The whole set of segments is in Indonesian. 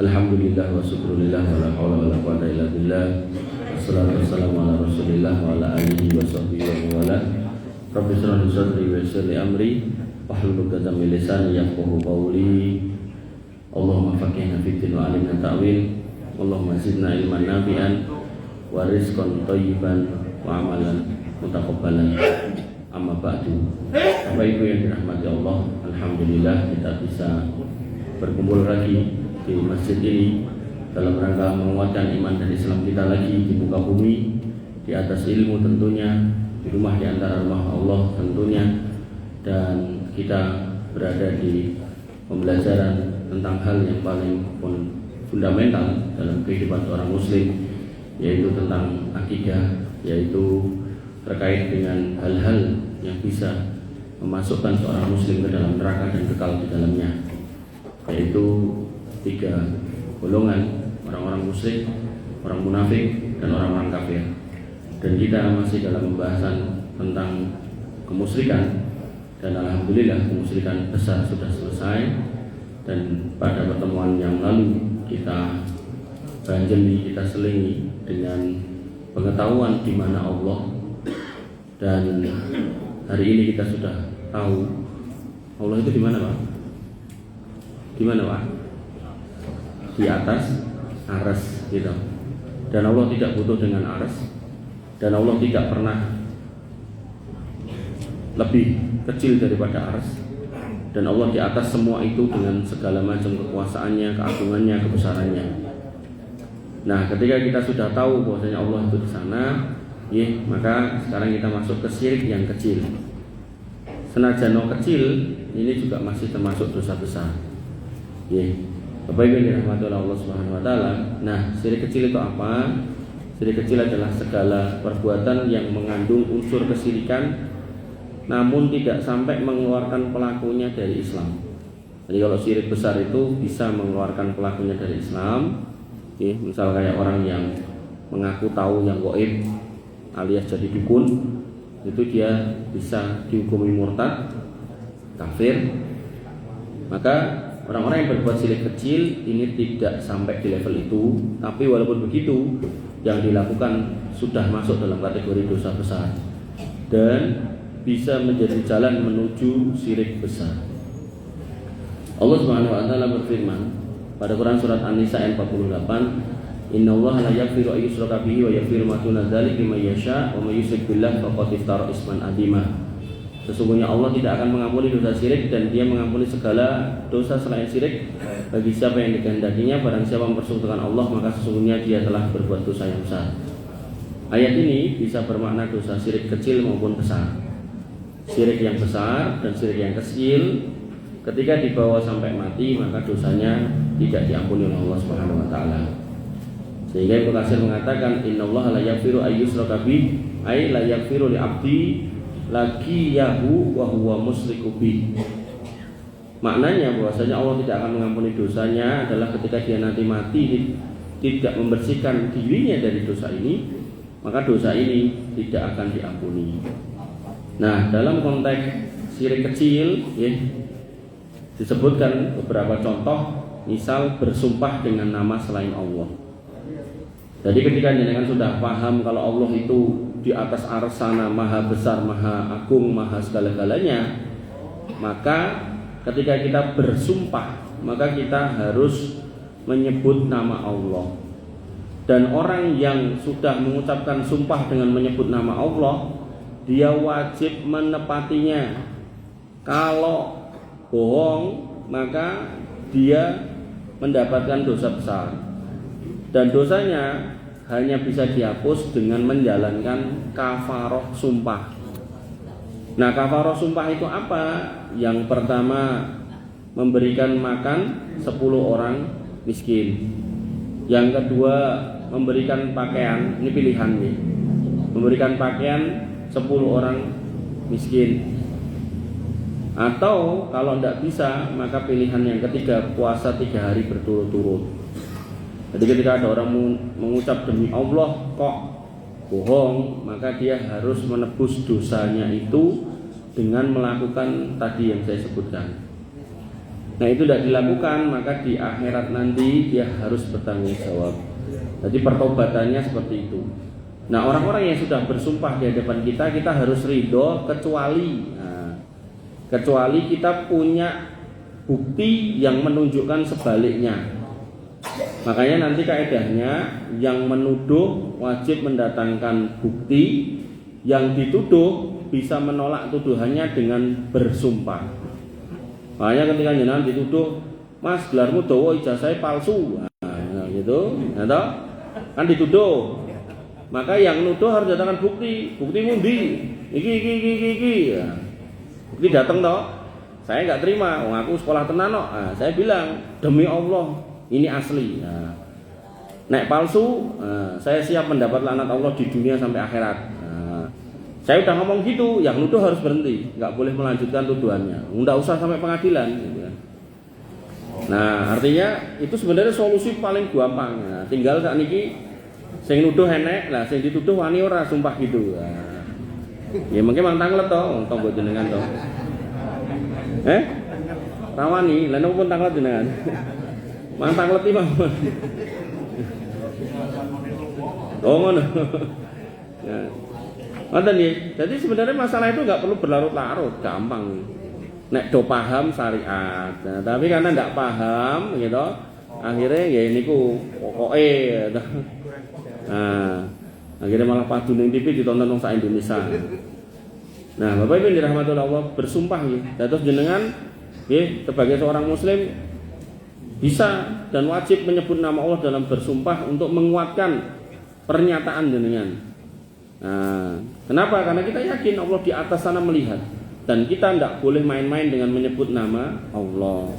Alhamdulillah wa syukrulillah wa la haula wa la quwwata illa billah. Wassalatu wassalamu ala Rasulillah wa ala alihi wa sahbihi wa wala. Rabbi shrah li sadri wa yassir li amri wahlul 'uqdatam min lisani yafqahu qawli. Allahumma faqihna fid din wa 'allimna ta'wil. Allahumma zidna ilman nafi'an wa rizqan thayyiban wa amalan mutaqabbalan. Amma ba'du. Bapak Ibu yang dirahmati Allah, alhamdulillah kita bisa berkumpul lagi di masjid ini dalam rangka menguatkan iman dan Islam kita lagi di muka bumi, di atas ilmu tentunya, di rumah di antara rumah Allah tentunya, dan kita berada di pembelajaran tentang hal yang paling fundamental dalam kehidupan seorang muslim, yaitu tentang akidah, yaitu terkait dengan hal-hal yang bisa memasukkan seorang muslim ke dalam neraka dan kekal di dalamnya, yaitu 3 golongan: orang-orang musyrik, orang munafik, dan orang-orang kafir. Dan kita masih dalam pembahasan tentang kemusyrikan, dan alhamdulillah kemusyrikan besar sudah selesai. Dan pada pertemuan yang lalu kita banjeli, kita selingi dengan pengetahuan di mana Allah, dan hari ini kita sudah tahu Allah itu di mana, Pak? Di mana, Pak? Di atas arsy gitu. Dan Allah tidak butuh dengan arsy, dan Allah tidak pernah lebih kecil daripada arsy, dan Allah di atas semua itu dengan segala macam kekuasaannya, keagungannya, kebesarannya. Nah, ketika kita sudah tahu bahwasanya Allah itu di sana, maka sekarang kita masuk ke syirik yang kecil. Senajan kecil, ini juga masih termasuk dosa besar. Bapak Ibu yang dirahmati oleh Allah Subhanahu wa taala. Nah, syirik kecil itu apa? Syirik kecil adalah segala perbuatan yang mengandung unsur kesyirikan namun tidak sampai mengeluarkan pelakunya dari Islam. Jadi kalau syirik besar itu bisa mengeluarkan pelakunya dari Islam. Misal kayak orang yang mengaku tahu yang gaib alias jadi dukun, itu dia bisa dihukumi murtad, kafir. Maka orang-orang yang berbuat syirik kecil ini tidak sampai di level itu, tapi walaupun begitu, yang dilakukan sudah masuk dalam kategori dosa besar dan bisa menjadi jalan menuju syirik besar. Allah Subhanahu wa taala berfirman pada Quran surat An-Nisa ayat 48, "Innallaha la yaghfiru an yushraka bihi wa yaghfiru ma duna dzalika liman yasha' wa may yusyrik billahi faqad iftara isman 'azima." Sesungguhnya Allah tidak akan mengampuni dosa syirik, dan Dia mengampuni segala dosa selain syirik bagi siapa yang dikehendakinya. Barang siapa mempersekutukan Allah, maka sesungguhnya dia telah berbuat dosa yang besar. Ayat ini bisa bermakna dosa syirik kecil maupun besar. Syirik yang besar dan syirik yang kecil ketika dibawa sampai mati, maka dosanya tidak diampuni oleh Allah Subhanahu wa taala. Sehingga Ibnu Katsir mengatakan, "Innallaha la yaghfiru ay yushraka bih," ay la yaghfiru li 'abdi lagi yahu wa huwa musyriku bih. Maknanya bahwasanya Allah tidak akan mengampuni dosanya adalah ketika dia nanti mati tidak membersihkan dirinya dari dosa ini, maka dosa ini tidak akan diampuni. Nah, dalam konteks syirik kecil disebutkan beberapa contoh, misal bersumpah dengan nama selain Allah. Jadi ketika jenengan sudah paham kalau Allah itu di atas arsana, maha besar, maha agung, maha segala-galanya, maka ketika kita bersumpah, maka kita harus menyebut nama Allah. Dan orang yang sudah mengucapkan sumpah dengan menyebut nama Allah, dia wajib menepatinya. Kalau bohong, maka dia mendapatkan dosa besar, dan dosanya hanya bisa dihapus dengan menjalankan kafaroh sumpah. Nah, kafaroh sumpah itu apa? Yang pertama, memberikan makan 10 orang miskin. Yang kedua, memberikan pakaian, ini pilihan nih, memberikan pakaian 10 orang miskin. Atau kalau tidak bisa, maka pilihan yang ketiga, puasa 3 hari berturut-turut. Jadi ketika ada orang mengucap demi Allah kok bohong, maka dia harus menebus dosanya itu dengan melakukan tadi yang saya sebutkan. Nah itu tidak dilakukan, maka di akhirat nanti dia harus bertanggung jawab. Jadi pertobatannya seperti itu. Nah orang-orang yang sudah bersumpah di hadapan kita, kita harus ridho kecuali kita punya bukti yang menunjukkan sebaliknya. Makanya nanti kaedahnya yang menuduh wajib mendatangkan bukti, yang dituduh bisa menolak tuduhannya dengan bersumpah. Makanya ketika jenengan dituduh, Mas gelarmu dawa ijazahnya palsu, nah, gitu, atau kan dituduh. Maka yang nuduh harus datangkan bukti mundi, iki. Ya. Bukti datang toh, saya nggak terima, aku sekolah tenan kok. Nah, saya bilang demi Allah ini asli. Nah, nek palsu, saya siap mendapat laknat Allah di dunia sampai akhirat. Nah, saya udah ngomong gitu, yang nuduh harus berhenti, nggak boleh melanjutkan tuduhannya. Nggak usah sampai pengadilan. Gitu ya. Nah, artinya itu sebenarnya solusi paling gampang. Nah, tinggal saat niki, sing nuduh enek, lah sing dituduh wani ora sumpah gitu. Nah, ya mungkin mang tanglet toh, tonggo jenengan toh. Rawani, lan pun tanglet jenengan. Mang tanglet iki mawon. Oh ngono. Ya. Ngoten nggih. Jadi sebenarnya masalah itu nggak perlu berlarut-larut, gampang. Nek do paham syariat. Nah, tapi karena nggak paham gitu, akhirnya ya niku pokoke gitu. Nah, akhirnya malah padu ning TV ditonton wong sak Indonesia. Nah, Bapak Ibu dirahmati Allah, bersumpah nggih. Dados jenengan nggih sebagai seorang muslim bisa dan wajib menyebut nama Allah dalam bersumpah untuk menguatkan pernyataan jenengan. Nah, kenapa? Karena kita yakin Allah di atas sana melihat, dan kita tidak boleh main-main dengan menyebut nama Allah.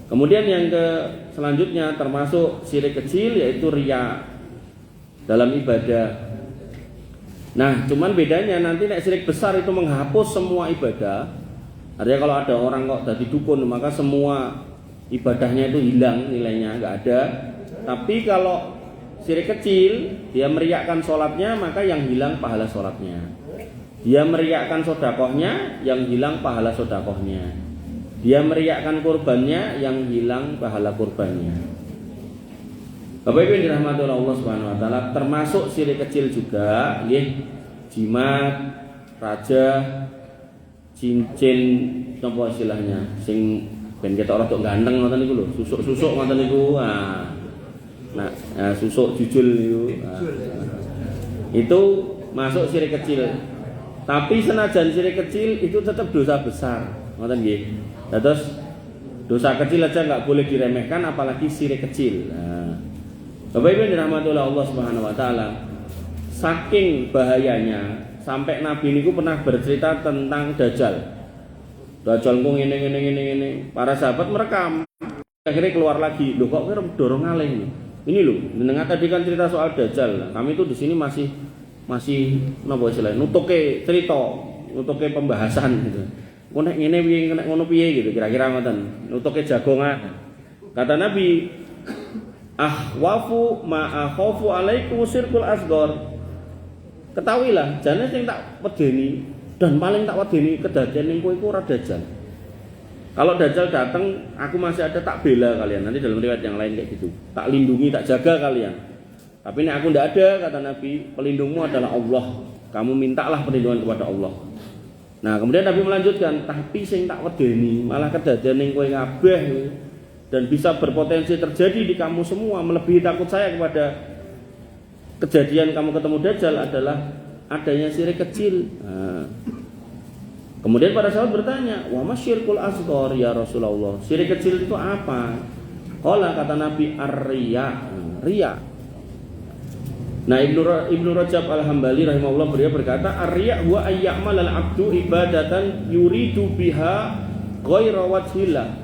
Kemudian yang selanjutnya termasuk syirik kecil, yaitu riya dalam ibadah. Nah, cuman bedanya nanti nek syirik besar itu menghapus semua ibadah. Artinya kalau ada orang kok jadi dukun, maka semua ibadahnya itu hilang nilainya, nggak ada. Tapi kalau syirik kecil, dia meriakkan sholatnya, maka yang hilang pahala sholatnya. Dia meriakkan sodakohnya, yang hilang pahala sodakohnya. Dia meriakkan kurbannya, yang hilang pahala kurbannya. Bapak Ibu yang dirahmati oleh Allah Subhanahu Wa Taala, termasuk syirik kecil juga, jimat, raja, cincin, apa istilahnya, sing ben ketok rada ganteng ngoten niku lho, susuk-susuk ngoten niku. Nah, susuk jujul niku. Itu masuk syirik kecil. Tapi senajan syirik kecil itu tetap dosa besar, ngoten nggih. Terus dosa kecil aja nggak boleh diremehkan, apalagi syirik kecil. Nah, Bapak Ibu yang dirahmati oleh Allah Subhanahu Wa Taala, saking bahayanya sampai Nabi niku pernah bercerita tentang Dajjal. Dajjal ku ngene. Para sahabat merekam. Akhirnya keluar lagi. Loh kok kira dorong ngalih ini. Ini loh, mendengar tadi kan cerita soal Dajjal. Kami itu di sini masih napa istilahnya? Nutuke cerita, nutuke pembahasan gitu. Kok nek ngene piye, nek ngono piye gitu, kira-kira ngoten. Nutuke jagongan. Kata Nabi, ahwafu ma akhafu alaikum syirkul asghar. Ketahuilah, jane sing tak wedeni dan paling tak wedeni kedadian ning kowe iku ora Dajjal. Kalau Dajjal datang, aku masih ada, tak bela kalian. Nanti dalam riwayat yang lain kayak gitu. Tak lindungi, tak jaga kalian. Tapi nek aku ndak ada, kata Nabi, pelindungmu adalah Allah. Kamu mintalah perlindungan kepada Allah. Nah, kemudian Nabi melanjutkan, tapi sing tak wedeni malah kedadian ning kowe kabeh dan bisa berpotensi terjadi di kamu semua, melebihi takut saya kepada kejadian kamu ketemu Dajjal adalah adanya syirik kecil. Nah, kemudian para sahabat bertanya, wa masyirkul asghar ya Rasulullah, syirik kecil itu apa? Qala, kata Nabi, ar-riya. Riya. Nah, Ibnu Rajab Al-Hambali rahimahullah beliau berkata, ar-riya huwa ayya'mal al-'abdu ibadatan yuridu biha ghaira wajhillah.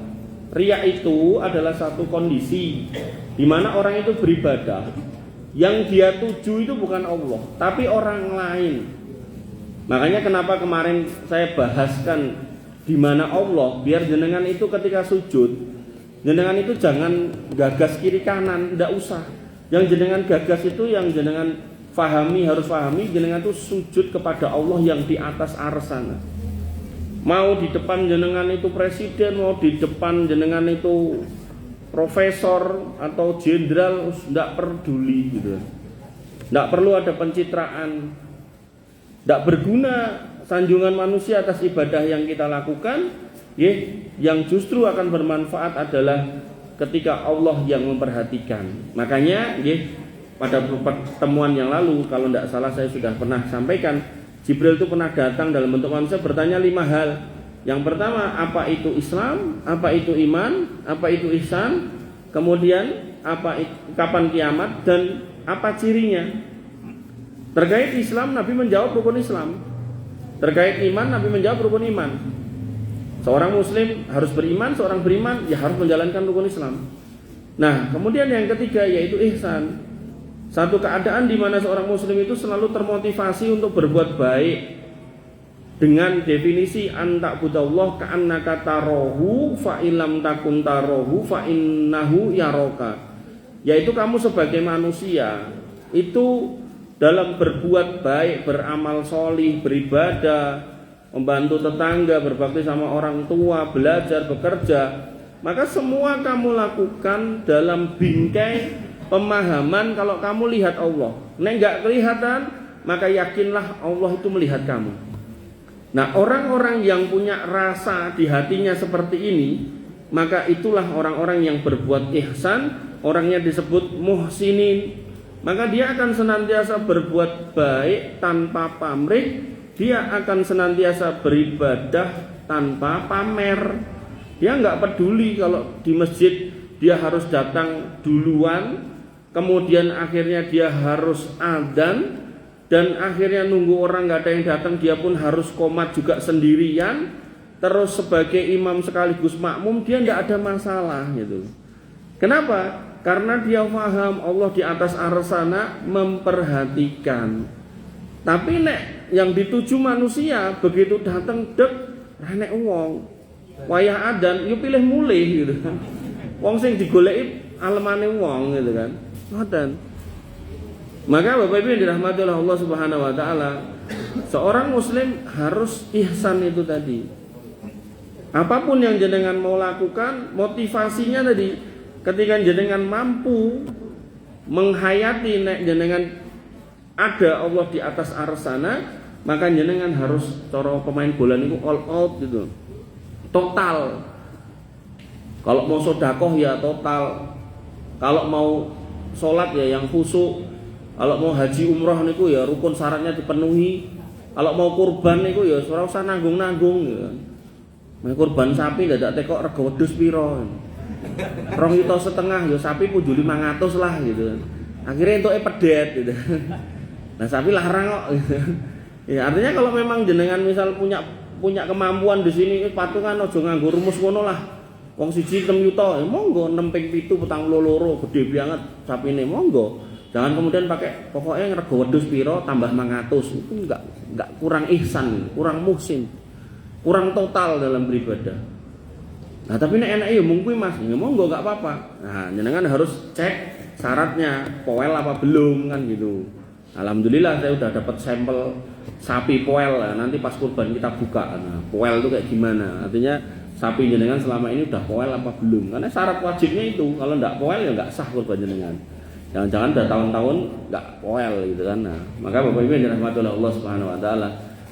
Riya itu adalah satu kondisi di mana orang itu beribadah yang dia tuju itu bukan Allah, tapi orang lain. Makanya kenapa kemarin saya bahaskan di mana Allah, biar jenengan itu ketika sujud, jenengan itu jangan gagas kiri kanan, tidak usah. Yang jenengan gagas itu, yang jenengan harus pahami, jenengan itu sujud kepada Allah yang di atas arsy sana. Mau di depan jenengan itu presiden, mau di depan jenengan itu profesor atau jenderal, tidak peduli gitu. Tidak perlu ada pencitraan. Tidak berguna sanjungan manusia atas ibadah yang kita lakukan. Yang justru akan bermanfaat adalah ketika Allah yang memperhatikan. Makanya pada pertemuan yang lalu, kalau tidak salah saya sudah pernah sampaikan, Jibril itu pernah datang dalam bentuk manusia bertanya 5 hal. Yang pertama, apa itu Islam, apa itu iman, apa itu ihsan, kemudian kapan kiamat, dan apa cirinya. Terkait Islam, Nabi menjawab rukun Islam. Terkait iman, Nabi menjawab rukun iman. Seorang muslim harus beriman, seorang beriman ya harus menjalankan rukun Islam. Nah, kemudian yang ketiga yaitu ihsan. Satu keadaan di mana seorang muslim itu selalu termotivasi untuk berbuat baik dengan definisi anta'budallah ka'annaka tarahu fa illam takun tarahu fa innahu yaraka. Yaitu kamu sebagai manusia itu dalam berbuat baik, beramal sholih, beribadah, membantu tetangga, berbakti sama orang tua, belajar, bekerja, maka semua kamu lakukan dalam bingkai pemahaman kalau kamu lihat Allah. Nek enggak kelihatan, maka yakinlah Allah itu melihat kamu. Nah, orang-orang yang punya rasa di hatinya seperti ini, maka itulah orang-orang yang berbuat ihsan, orangnya disebut muhsinin. Maka dia akan senantiasa berbuat baik tanpa pamrih, dia akan senantiasa beribadah tanpa pamer. Dia enggak peduli kalau di masjid dia harus datang duluan, kemudian akhirnya dia harus adzan, dan akhirnya nunggu orang nggak ada yang datang, dia pun harus qomat juga sendirian. Terus sebagai imam sekaligus makmum dia nggak ada masalah gitu. Kenapa? Karena dia paham Allah di atas arsana memperhatikan. Tapi nek yang dituju manusia begitu datang dek renek wong wayah adzan, yuk pilih mulih gitu kan. Wong sing digoleki alemane wong gitu kan. Ngoten. Maka Bapak Ibu yang dirahmati oleh Allah Subhanahu wa taala, seorang muslim harus ihsan itu tadi. Apapun yang jenengan mau lakukan, motivasinya tadi ketika jenengan mampu menghayati nek jenengan ada Allah di atas arsana, maka jenengan harus cara pemain bola niku all out gitu. Total. Kalau mau sedekah ya total. Kalau mau sholat ya yang khusyuk. Kalau mau haji umroh niku ya rukun syaratnya dipenuhi. Kalau mau kurban niku ya ora usah nanggung-nanggung ya. Mau kurban sapi dadak tekok rega wedhus pira. 2,5 juta ya sapi puju 500 lah gitu. Akhirnya entuke pedet gitu. Nah sapi larang kok gitu. Ya artinya kalau memang jenengan misal punya kemampuan di sini patungan aja nganggo rumus ngono lah. Wong siji 6 juta, ya monggo 6 ping 7 petang loro gede banget sapine monggo. Jangan kemudian pakai pokoknya rego wedhus piro tambah 500. Itu enggak kurang ihsan, kurang muhsin. Kurang total dalam beribadah. Nah, tapi nek enake ya mung kuwi Mas, ya monggo enggak apa-apa. Nah, jenengan harus cek syaratnya, poel apa belum kan gitu. Alhamdulillah saya udah dapat sampel sapi poel. Nah, nanti pas kurban kita buka. Nah, poel itu kayak gimana? Artinya sapi jenengan selama ini udah poel apa belum? Karena syarat wajibnya itu, kalau enggak poel ya enggak sah kurban jenengan. Jangan-jangan udah tahun-tahun enggak poel gitu kan. Nah, maka Bapak Ibu yang dirahmati oleh Allah Subhanahu wa taala,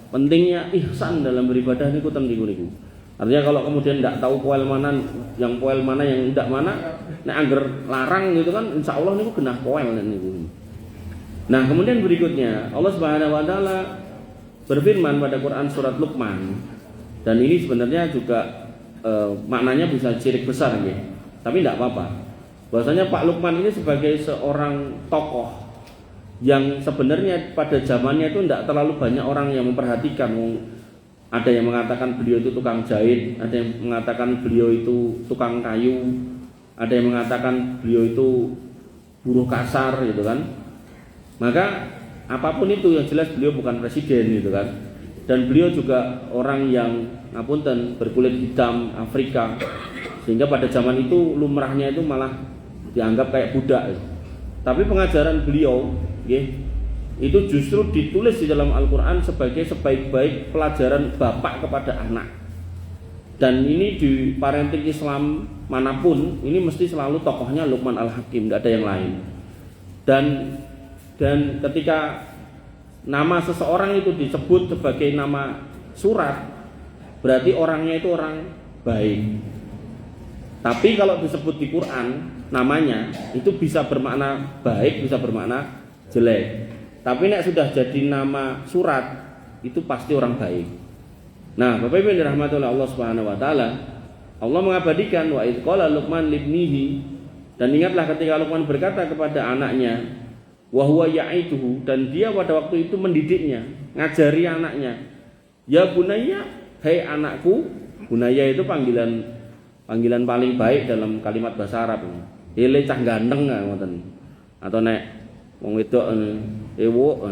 pentingnya ihsan dalam beribadah niku niku. Artinya kalau kemudian enggak tahu poel mana yang enggak mana, nek angger larang gitu kan insyaallah niku genah poel niku. Nah, kemudian berikutnya Allah Subhanahu wa taala berfirman pada Quran surat Luqman. Dan ini sebenarnya juga maknanya bisa syirik besar ya. Tapi tidak apa-apa. Bahwasanya Pak Luqman ini sebagai seorang tokoh yang sebenarnya pada zamannya itu tidak terlalu banyak orang yang memperhatikan. Ada yang mengatakan beliau itu tukang jahit, ada yang mengatakan beliau itu tukang kayu, ada yang mengatakan beliau itu buruh kasar gitu kan. Maka apapun itu yang jelas beliau bukan presiden gitu kan. Dan beliau juga orang yang ngapunten berkulit hitam Afrika, sehingga pada zaman itu lumrahnya itu malah dianggap kayak budak. Tapi pengajaran beliau itu justru ditulis di dalam Al-Quran sebagai sebaik-baik pelajaran bapak kepada anak. Dan ini di parenting Islam manapun, ini mesti selalu tokohnya Luqman Al-Hakim, tidak ada yang lain. Dan ketika nama seseorang itu disebut sebagai nama surat, berarti orangnya itu orang baik. Tapi kalau disebut di Quran namanya itu bisa bermakna baik, bisa bermakna jelek. Tapi nek sudah jadi nama surat itu pasti orang baik. Nah, Bapak Ibu yang dirahmati oleh Allah Subhanahu wa taala, Allah mengabadikan wa idz qala Luqman libnihi, dan ingatlah ketika Luqman berkata kepada anaknya, wa huwa ya'ituhu, dan dia pada waktu itu mendidiknya, ngajari anaknya, ya bunayya, hai anakku. Bunayya itu panggilan paling baik dalam kalimat bahasa Arab. Ele cah ganteng ngoten. Atau nek wong wedok ewo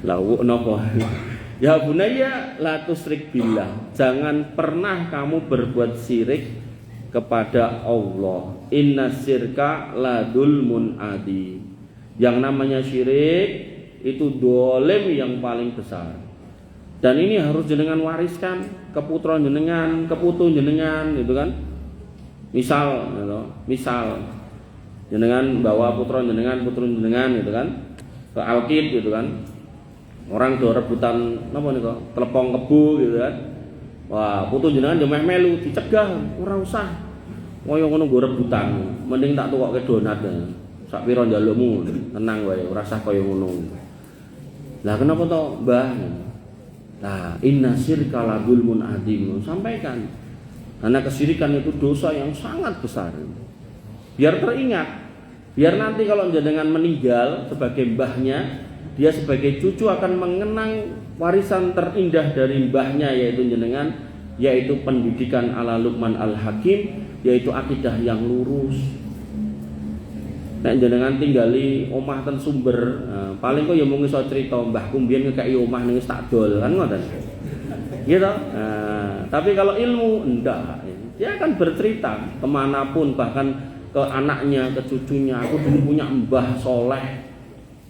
lawu napa. Ya bunayya la tusyrik billah. Jangan pernah kamu berbuat syirik kepada Allah. Inna syirka la dzulmun adi. Yang namanya syirik itu dolim yang paling besar. Dan ini harus jenengan wariskan ke putra jenengan, ke putu jenengan, gitu kan. Misal jenengan bawa putra jenengan, putru jenengan, gitu kan, ke Alkit, gitu kan. Orang do rebutan napa nika? Telepong kebu, gitu kan. Wah, putu jenengan yo meh melu dicegah, ora usah. Kaya ngono go rebutan. Mending tak tukokke donat. Sak pira njalukmu, tenang wae, ora usah kaya ngono. Lah kenapa to, Mbah? Nah, inna syirka la dzulmun adzim. Sampaikan. Karena kesyirikan itu dosa yang sangat besar. Biar teringat. Biar nanti kalau jenengan meninggal sebagai mbahnya, dia sebagai cucu akan mengenang warisan terindah dari mbahnya, yaitu jenengan, yaitu pendidikan ala Luqman Al-Hakim, yaitu akidah yang lurus. Nek jenengan tinggali omah ten Sumber, paling kok ya mung iso crita mbahku mbiyen ngekeki omah ning tak dol kan ngoten. Gitu. Tapi kalau ilmu enggak, dia akan bercerita kemanapun, bahkan ke anaknya, ke cucunya. Aku dulu punya mbah soleh,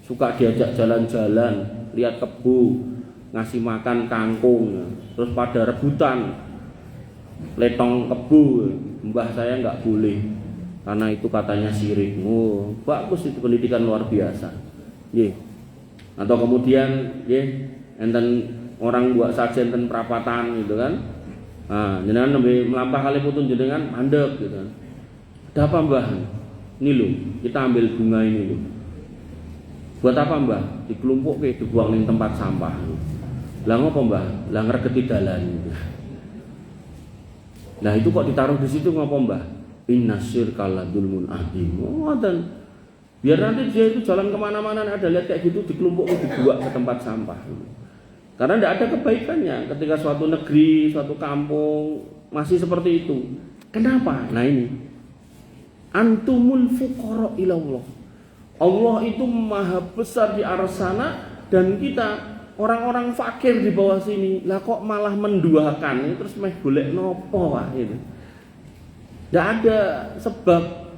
suka diajak jalan-jalan, lihat kebu, ngasih makan kangkung, terus pada rebutan letong kebu. Mbah saya enggak boleh karena itu katanya syirik. Oh, bagus, itu pendidikan luar biasa. Nggih. Atau kemudian nggih enten orang buat sajen ten perapatan gitu kan. Nah, jenengan nembe melampah kali putun jenengan mandek gitu kan. Ada apa, Mbah? Ini loh, kita ambil bunga ini loh. Buat apa, Mbah? Dikelumpukke, dibuang ning tempat sampah. Lah ngopo, Mbah? Lah ngregeti dalan gitu. Nah, itu kok ditaruh di situ ngopo, Mbah? Inna syirka la dzulmun adzim. Ngoten. Biar nanti dia itu jalan kemana-mana ada lihat kayak gitu dikelompok dibuang ke tempat sampah. Karena tidak ada kebaikannya ketika suatu negeri, suatu kampung masih seperti itu. Kenapa? Nah ini, antumul fuqara ilallah. Allah itu maha besar di aras sana dan kita orang-orang fakir di bawah sini. Lah kok malah menduakan terus meh golek nopo wah itu. Tidak ada sebab.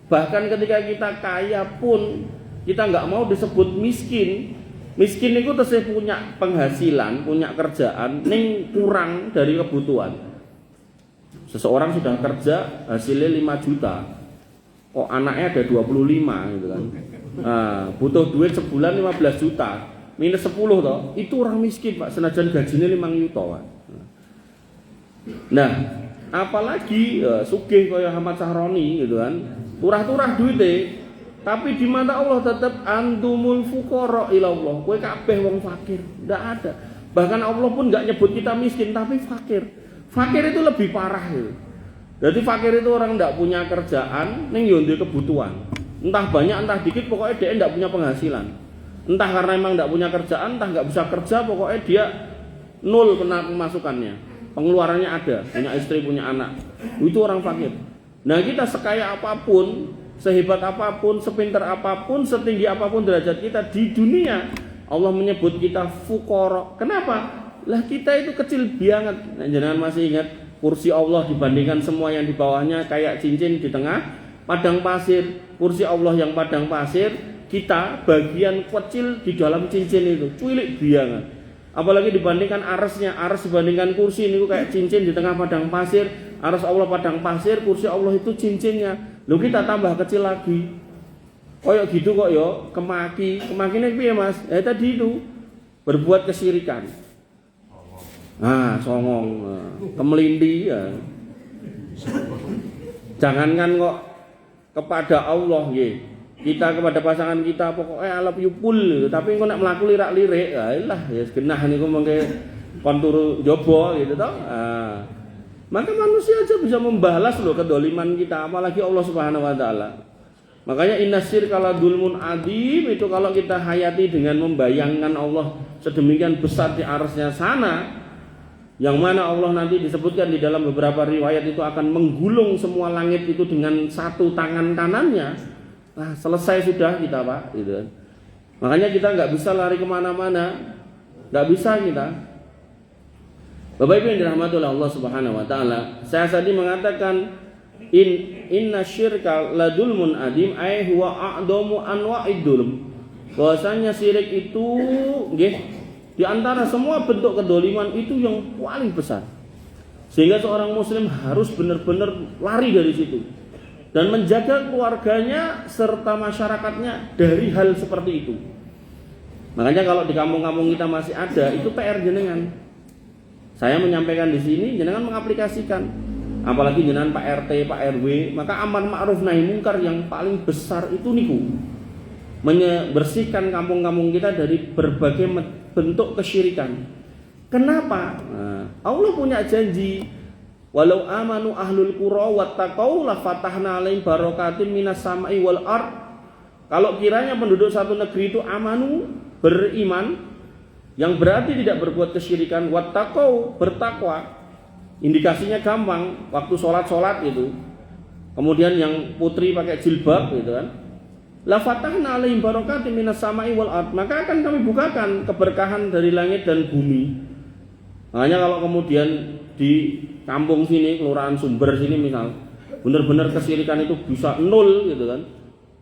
Bahkan ketika kita kaya pun kita nggak mau disebut miskin. Miskin itu terus punya penghasilan, punya kerjaan, ning kurang dari kebutuhan. Seseorang sudah kerja hasilnya 5 juta, kok anaknya ada 25 gitu kan. Butuh duit sebulan 15 juta, minus 10 toh, itu orang miskin Pak, senajan gajinya 5 juta Pak. Nah, apalagi sugih kaya Ahmad Sahroni gitu kan, turah-turah duitnya, tapi di mata Allah tetap antumul fuqara ilallah, kowe kabeh wong fakir, ndak ada. Bahkan Allah pun nggak nyebut kita miskin tapi fakir. Fakir itu lebih parah gitu. Jadi fakir itu orang ndak punya kerjaan, ning yo ndek kebutuhan. Entah banyak entah dikit, pokoknya dia ndak punya penghasilan. Entah karena emang ndak punya kerjaan, entah nggak bisa kerja, pokoknya dia nol pemasukannya. Pengeluarannya ada, punya istri, punya anak. Itu orang fakir. Nah, kita sekaya apapun, sehebat apapun, sepintar apapun, setinggi apapun derajat kita di dunia, Allah menyebut kita fuqara. Kenapa? Lah kita itu kecil banget. Nah, jangan masih ingat kursi Allah dibandingkan semua yang di bawahnya kayak cincin di tengah padang pasir. Kursi Allah yang padang pasir, kita bagian kecil di dalam cincin itu, cuilik banget. Apalagi dibandingkan arsnya, ars dibandingkan kursi ini kayak cincin di tengah padang pasir. Ars Allah padang pasir, kursi Allah itu cincinnya. Lalu kita tambah kecil lagi. Kayak gitu kok yo, kemaki ini piye Mas? Tadi itu berbuat kesyirikan. Songong, kemelindi ya. Jangankan kok kepada Allah nggih. Kita kepada pasangan kita pokoknya I love you full, tapi kok nek mlaku lirak-lirik, lah ya genah niku mengke kon turu njaba gitu toh. Maka manusia aja bisa membalas loh kedoliman kita, apalagi Allah Subhanahu wa taala. Makanya innasyirka la dzulmun adzim, itu kalau kita hayati dengan membayangkan Allah sedemikian besar di arsy sana, yang mana Allah nanti disebutkan di dalam beberapa riwayat itu akan menggulung semua langit itu dengan satu tangan kanannya. Nah, selesai sudah kita Pak gitu. Makanya kita nggak bisa lari kemana-mana, nggak bisa kita. Bapak Ibu yang dirahmati oleh Allah Subhanahu Wa Taala, saya tadi mengatakan inna syirka ladulmun adim ay huwa a'damu anwa'id dzulm. Bahwasanya syirik itu nggih di antara semua bentuk kedoliman itu yang paling besar. Sehingga seorang muslim harus benar-benar lari dari situ dan menjaga keluarganya serta masyarakatnya dari hal seperti itu. Makanya kalau di kampung-kampung kita masih ada, itu PR jenengan. Saya menyampaikan di sini, jenengan mengaplikasikan. Apalagi jenengan Pak RT, Pak RW, maka amar ma'ruf nahi mungkar yang paling besar itu niku. Membersihkan kampung-kampung kita dari berbagai bentuk kesyirikan. Kenapa? Allah punya janji. Walau amanu ahlul qura wattaqau la fatahna alaihim barakatin minas sama'i wal ard. Kalau kiranya penduduk satu negeri itu amanu, beriman, yang berarti tidak berbuat kesyirikan, wattaqau, bertakwa. Indikasinya gampang, waktu sholat itu. Kemudian yang putri pakai jilbab gitu kan. La fatahna alaihim barakatin minas sama'i wal ard. Maka akan kami bukakan keberkahan dari langit dan bumi. Makanya kalau kemudian di kampung sini, kelurahan Sumber sini misal, bener-bener kesyirikan itu bisa nol gitu kan.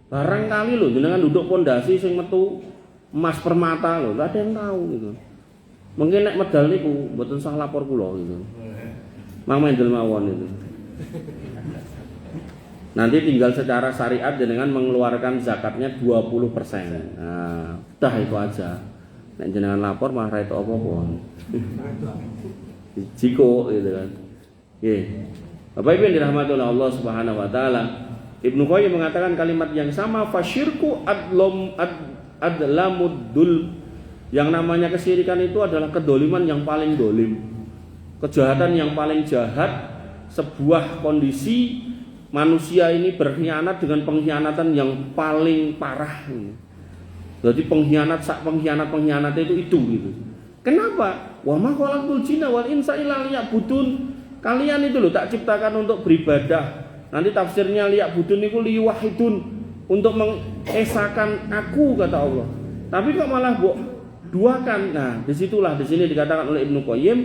Barangkali loh jenengan duduk pondasi sing metu emas permata loh, gak ada yang tahu gitu. Mungkin nek medal niku mboten sah lapor kula gitu. Mang mendel mawon itu. Nanti tinggal secara syariat jenengan mengeluarkan zakatnya 20%. Nah, udah itu aja. Nek jenengan lapor mah ra itu apa-apa. Jiko gitu kan. Bapak Ibu yang dirahmati oleh Allah Subhanahu wa taala, Ibnu Qayyim mengatakan kalimat yang sama, fasyirku adlamuddul. Yang namanya kesyirikan itu adalah kedoliman yang paling dolim, kejahatan yang paling jahat, sebuah kondisi manusia ini berkhianat dengan pengkhianatan yang paling parah. Jadi pengkhianat itu gitu. Kenapa? Wa ma khalaqtul jinna wal insa illa liya'budun. Kalian itu loh tak ciptakan untuk beribadah. Nanti tafsirnya liya'budun itu liwahidun, untuk mengesahkan aku kata Allah. Tapi kok malah duakan. Nah, disitulah di sini dikatakan oleh Ibnu Qayyim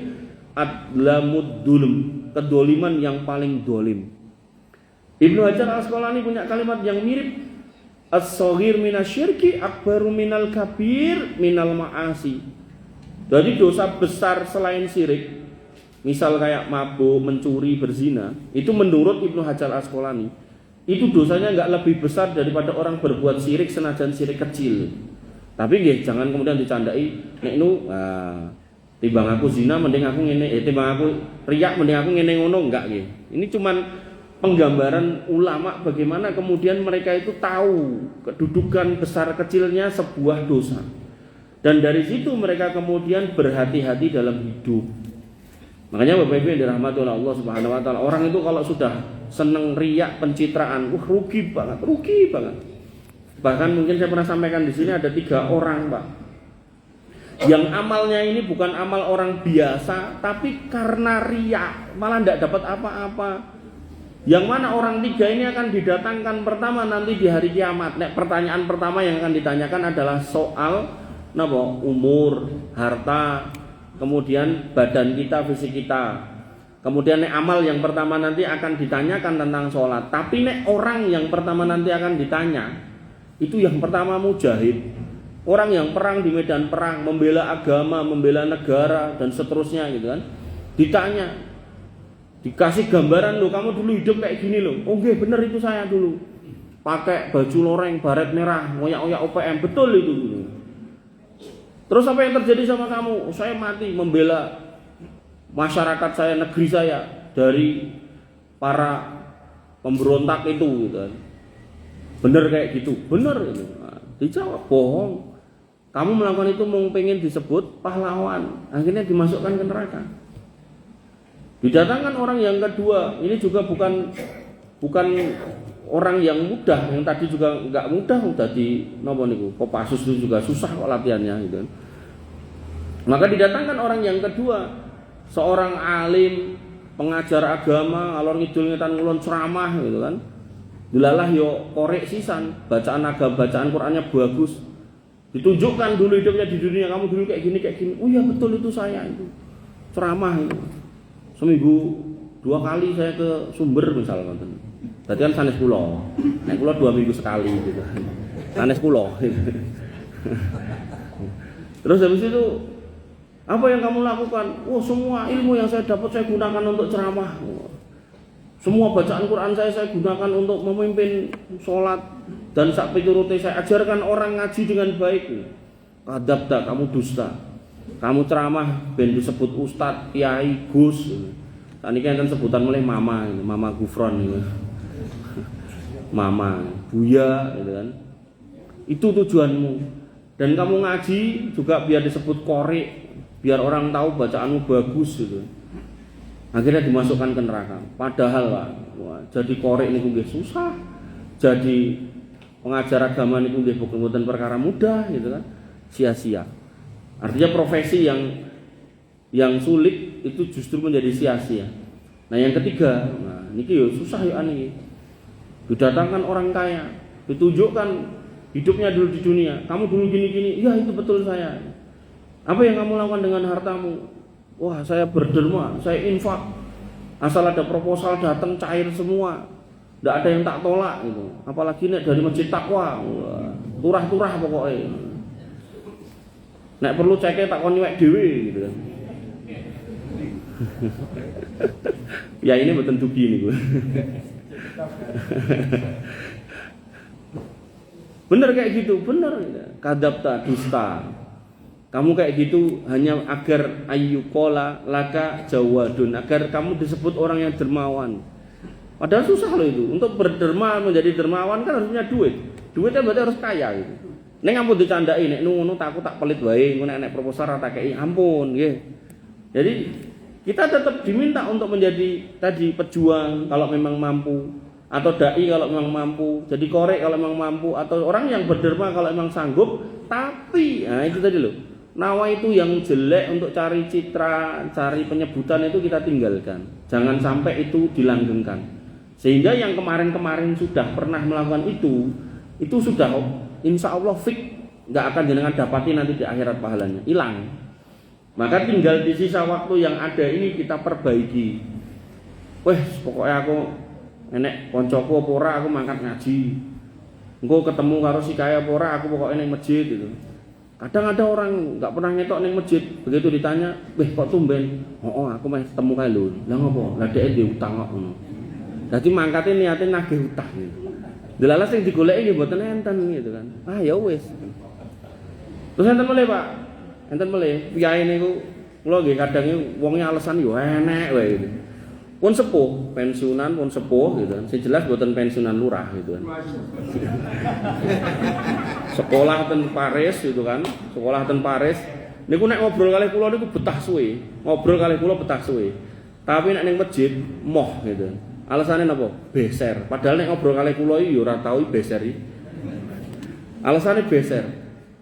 adlamud dzulm, kedoliman yang paling dolim. Ibnu Hajar Al-Asqalani punya kalimat yang mirip, as-shaghir minasyirki akbaru minal kabir minal ma'asi. Jadi dosa besar selain syirik, misal kayak mabuk, mencuri, berzina, itu menurut Ibnu Hajar Al-Asqalani itu dosanya enggak lebih besar daripada orang berbuat syirik senajan syirik kecil. Tapi nggih jangan kemudian dicandai, nek nu timbang aku zina mending aku ngene, timbang aku riyak mending aku ngene ngono, enggak nggih. Ini cuman penggambaran ulama bagaimana kemudian mereka itu tahu kedudukan besar kecilnya sebuah dosa. Dan dari situ mereka kemudian berhati-hati dalam hidup. Makanya Bapak Ibu yang dirahmati oleh Allah Subhanahu wa taala, orang itu kalau sudah seneng riak, pencitraan, rugi banget. Bahkan mungkin saya pernah sampaikan di sini ada 3 orang, Pak, yang amalnya ini bukan amal orang biasa, tapi karena riak malah tidak dapat apa-apa. Yang mana orang 3 ini akan didatangkan pertama nanti di hari kiamat. Pertanyaan pertama yang akan ditanyakan adalah soal umur, harta, kemudian badan kita, fisik kita. Kemudian amal yang pertama nanti akan ditanyakan tentang sholat. Tapi orang yang pertama nanti akan ditanya, itu yang pertama mujahid, Orang yang perang di medan perang, membela agama, membela negara dan seterusnya gitu kan. Ditanya, dikasih gambaran, lo kamu dulu hidup kayak gini lo. Oh nggih bener itu saya dulu. Pakai baju loreng, baret merah, ngoyak-ngoyak OPM, betul itu dulu. Terus apa yang terjadi sama kamu? Saya mati membela masyarakat saya, negeri saya dari para pemberontak itu gitu kan. Bener kayak gitu, bener itu. Nah, dijawab bohong. Kamu melakukan itu mau pengen disebut pahlawan, akhirnya dimasukkan ke neraka. Didatangkan orang yang kedua, ini juga bukan orang yang mudah, yang tadi juga nggak mudah, udah di nopo niku. Kopassus itu juga susah kok latihannya gitu. Maka didatangkan orang yang kedua, seorang alim, pengajar agama, alor ngidul ngetan ngulon ceramah gitu kan. Dilalah yo korek sisan, bacaan agama, bacaan Qur'annya bagus. Ditunjukkan dulu hidupnya di dunia, kamu dulu kayak gini. Oh iya betul itu saya itu. Ceramah itu. Seminggu 2 kali saya ke Sumber misalnya ngoten. Berarti kan sanes kula. Nek kula 2 minggu sekali gitu. Sanes kula. Terus habis itu apa yang kamu lakukan? Oh, semua ilmu yang saya dapat saya gunakan untuk ceramah. Semua bacaan Quran saya gunakan untuk memimpin sholat dan sak piturute saya ajarkan orang ngaji dengan baik. Kadabta, kamu dusta. Kamu ceramah ben disebut ustad, kiai, gus. Saniki enten sebutan mulai mama Gufron gitu. Mama, buya gitu kan. Itu tujuanmu. Dan kamu ngaji juga biar disebut korek, biar orang tahu bacaanmu bagus gitu. Akhirnya dimasukkan ke neraka. Padahal Pak, jadi korek niku nggih susah. Jadi pengajar agama niku nggih bukan perkara mudah gitu kan. Sia-sia. Artinya profesi yang sulit itu justru menjadi sia-sia. Nah, yang ketiga, niki yo susah yo aneh. Didatangkan orang kaya, ditunjukkan hidupnya dulu di dunia. Kamu dulu gini-gini, iya itu betul saya. Apa yang kamu lakukan dengan hartamu? Wah, saya berderma, saya infak. Asal ada proposal datang cair semua. Tidak ada yang tak tolak gitu. Apalagi nek dari Masjid Taqwa, turah-turah pokoknya. Nek perlu ceknya tak kon nyuwek dhewe gitu kan. Ya ini mboten dugi niku. Bener kayak gitu, bener. Kadabta, dusta. Kamu kayak gitu hanya agar ayyukola laka jawadun, agar kamu disebut orang yang dermawan. Padahal susah loh itu. Untuk berderma menjadi dermawan kan harus punya duit. Duitnya berarti harus kaya gitu. Nek ampun dicandai, nek ngono tak aku tak pelit wae, ngono nek proposal ra tak kei, ampun nggih. Jadi kita tetap diminta untuk menjadi tadi pejuang kalau memang mampu, atau dai kalau memang mampu, jadi korek kalau memang mampu, atau orang yang berderma kalau memang sanggup. Tapi nah itu tadi loh. Nawa itu yang jelek untuk cari citra, cari penyebutan itu kita tinggalkan. Jangan sampai itu dilanggengkan. Sehingga yang kemarin-kemarin sudah pernah melakukan itu sudah insya Allah fix nggak akan jenengan dapati nanti di akhirat pahalanya, hilang. Maka tinggal di sisa waktu yang ada ini kita perbaiki. Weh, pokoknya aku enek koncoku apa ora aku mangkat ngaji. Engko ketemu karo si kaya apa ora aku pokoknya ning masjid gitu. Kadang ada orang nggak pernah ngetok ning masjid, begitu ditanya, "Weh, kok tumben?" "Oh, aku meh ketemu kae lho." "Lah ngopo?" "Lah dhek ndek utang kok ngono." Dadi mangkate niate nagih utang gitu. Delalah sing digoleki nggih mboten enten gitu kan. Ah ya wis. Terus enten meleh, Pak. Enten meleh, piyae niku kula nggih kadang wonge alasan yo enek wae gitu. Pun sepuh, pensiunan pun sepuh gitu kan. Sing jelas mboten pensiunan lurah gitu kan. Sekolah ten Paris gitu kan. Sekolah ten Paris. Niku nek ngobrol kalih kula niku betah suwe. Ngobrol kalih kula betah suwe. Tapi nek ning masjid moh gitu. Alasannya napa? Beser. Padahal nek ngobrol kalih kula iki yo ora tau beser iki. Alasannya beser.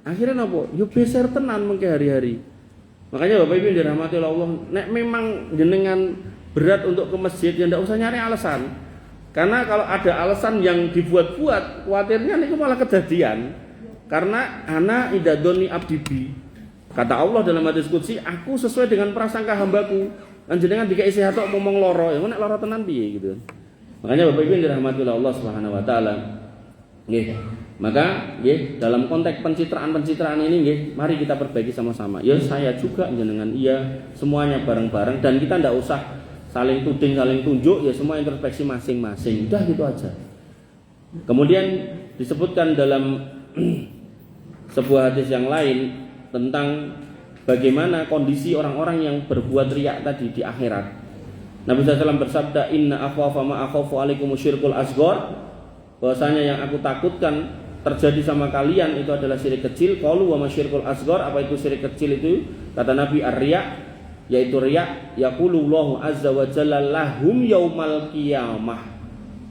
Akhirnya napa? Yo beser tenan mengke hari-hari. Makanya Bapak Ibu yang dirahmati Allah, nek memang jenengan berat untuk ke masjid ya ndak usah nyari alasan. Karena kalau ada alasan yang dibuat-buat, khawatirnya niku malah kejadian. Karena ana idadoni abdibi. Kata Allah dalam hadis qudsi, aku sesuai dengan prasangka hambaku. Lan jenengan dikai sehat kok ngomong loro, ya nek loro tenan piye gitu. Makanya Bapak Ibu yang dirahmati Allah Subhanahu wa taala, Nggih. Maka nggih dalam konteks pencitraan ini nggih, mari kita perbaiki sama-sama. Ya saya juga jenengan iya, semuanya bareng-bareng dan kita ndak usah saling tuding, saling tunjuk, ya semua introspeksi masing-masing. Udah gitu aja. Kemudian disebutkan dalam sebuah hadis yang lain tentang bagaimana kondisi orang-orang yang berbuat riya tadi di akhirat. Nabi SAW bersabda, "Inna akhwafa ma akhafu alaikum syirkul asghar." Bahwasanya yang aku takutkan terjadi sama kalian itu adalah syirik kecil. Qalu wa masyirkul asghar, apa itu syirik kecil itu? Kata Nabi, ar-riya, yaitu riya, yaqulullahu azza wa jalla lahum yaumal qiyamah.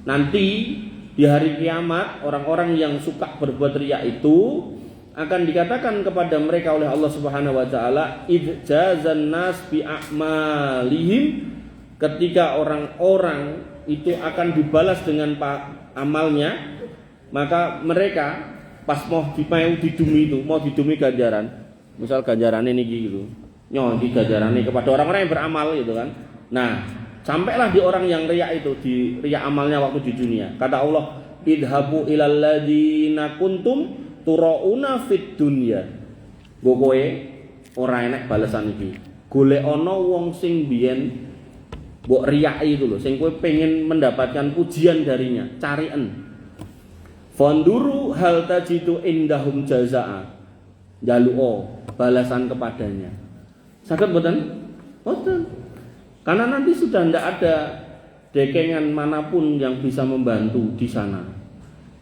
Nanti di hari kiamat orang-orang yang suka berbuat riya itu akan dikatakan kepada mereka oleh Allah Subhanahu wa taala, idzazan nas bi a'malihim, ketika orang-orang itu akan dibalas dengan amalnya. Maka mereka pas mau didumi itu, mau didumi ganjaran, misal ganjaran ini gitu, nyonti ganjaran ini kepada orang-orang yang beramal gitu kan. Nah, sampailah di orang yang riya itu, di riya amalnya waktu di dunia. Kata Allah, idhabu ilal ladzina kuntum turauna fid dunya. Kowe ora enek balasan iki. Golek ana wong sing biyen mbok riyai itu lho, sing kowe pengen mendapatkan pujian darinya, carien. Fanduru hal tajidu indahum jazaa, jaluo balasan kepadanya. Saged mboten? Mboten. Karena nanti sudah tidak ada dekengan manapun yang bisa membantu di sana.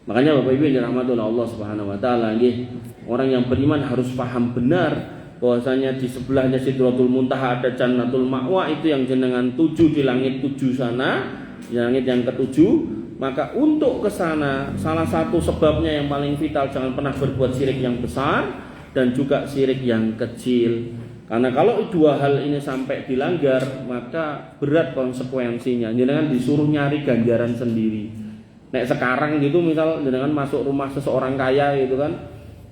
Makanya Bapak Ibu yang dirahmati oleh Allah Subhanahu wa taala, nggih, orang yang beriman harus paham benar bahwasanya di sebelahnya Sidratul Muntaha ada Jannatul Ma'wa, itu yang jenengan tuju di langit 7 sana, di langit yang ke-7. Maka untuk ke sana salah satu sebabnya yang paling vital, jangan pernah berbuat syirik yang besar dan juga syirik yang kecil. Karena kalau dua hal ini sampai dilanggar, maka berat konsekuensinya. Jenengan disuruh nyari ganjaran sendiri. Nek sekarang gitu misal jenengan masuk rumah seseorang kaya gitu kan,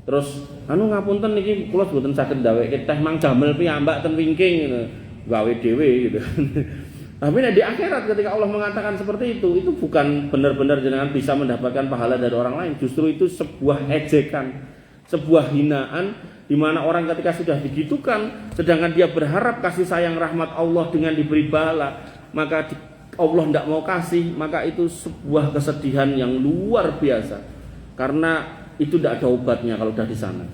terus ngapunten niki kula mboten saged ndaweke teh Mang Jamel piyambak ten wingking gitu. Gawe dhewe gitu. Tapi di akhirat ketika Allah mengatakan seperti itu bukan benar-benar jenengan bisa mendapatkan pahala dari orang lain. Justru itu sebuah ejekan, sebuah hinaan, di mana orang ketika sudah digitukan, sedangkan dia berharap kasih sayang rahmat Allah dengan diberi pahala, maka Allah tidak mau kasih, maka itu sebuah kesedihan yang luar biasa. Karena itu tidak ada obatnya kalau sudah di sana.